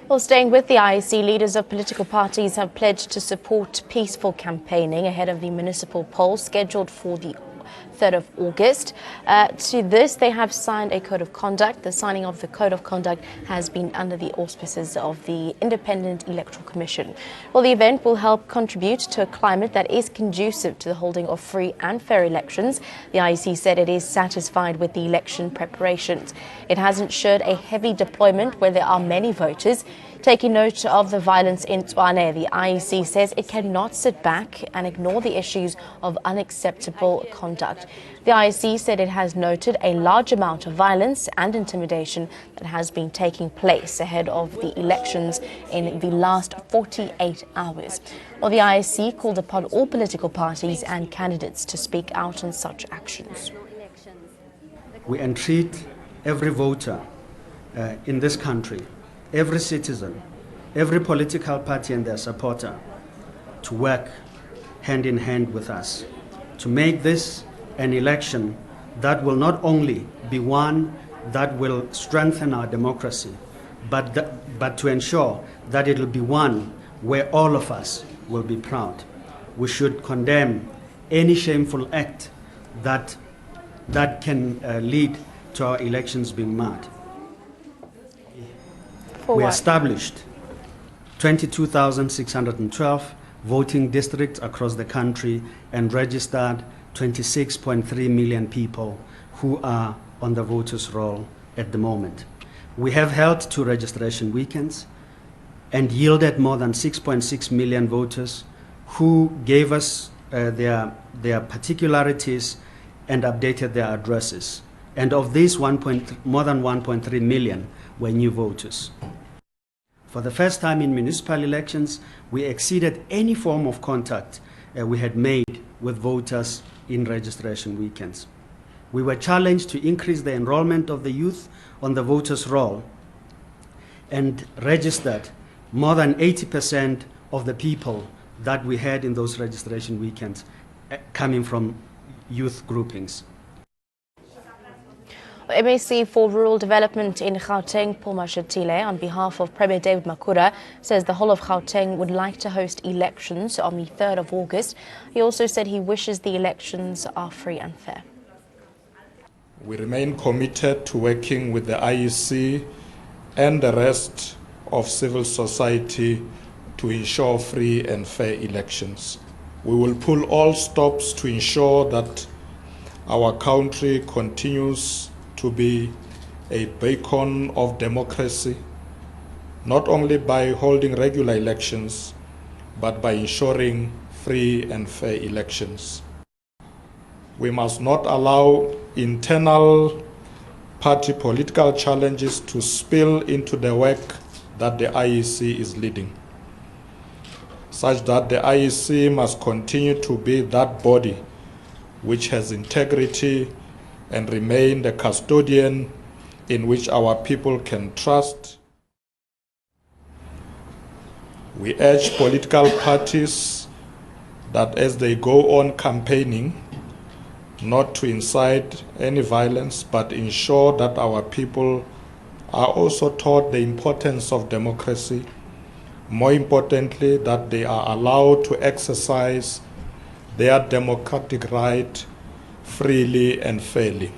Well, staying with the IEC, leaders of political parties have pledged to support peaceful campaigning ahead of the municipal poll scheduled for the 3rd of August. To this, they have signed a code of conduct. The signing of the code of conduct has been under the auspices of the Independent Electoral Commission. Well, the event will help contribute to a climate that is conducive to the holding of free and fair elections. The IEC said it is satisfied with the election preparations. It has ensured a heavy deployment where there are many voters. Taking note of the violence in Tshwane, the IEC says it cannot sit back and ignore the issues of unacceptable conduct. The IEC said it has noted a large amount of violence and intimidation that has been taking place ahead of the elections in the last 48 hours. Well, the IEC called upon all political parties and candidates to speak out on such actions. We entreat every voter in this country, every citizen, every political party and their supporter to work hand in hand with us to make this an election that will not only be one that will strengthen our democracy, but to ensure that it will be one where all of us will be proud. We should condemn any shameful act that can lead to our elections being marred. We established 22,612 voting districts across the country and registered 26.3 million people who are on the voters' roll at the moment. We have held 2 registration weekends and yielded more than 6.6 million voters who gave us their particularities and updated their addresses. And of these, more than 1.3 million were new voters. For the first time in municipal elections, we exceeded any form of contact we had made with voters in registration weekends. We were challenged to increase the enrollment of the youth on the voters' roll and registered more than 80% of the people that we had in those registration weekends coming from youth groupings. MAC for Rural Development in Gauteng, Paul Mashatile, on behalf of Premier David Makhura, says the whole of Gauteng would like to host elections on the 3rd of August. He also said he wishes the elections are free and fair. We remain committed to working with the IEC and the rest of civil society to ensure free and fair elections. We will pull all stops to ensure that our country continues to be a beacon of democracy, not only by holding regular elections, but by ensuring free and fair elections. We must not allow internal party political challenges to spill into the work that the IEC is leading, such that the IEC must continue to be that body which has integrity and remain the custodian in which our people can trust. We urge political parties that as they go on campaigning, not to incite any violence, but ensure that our people are also taught the importance of democracy. More importantly, that they are allowed to exercise their democratic right freely and fairly.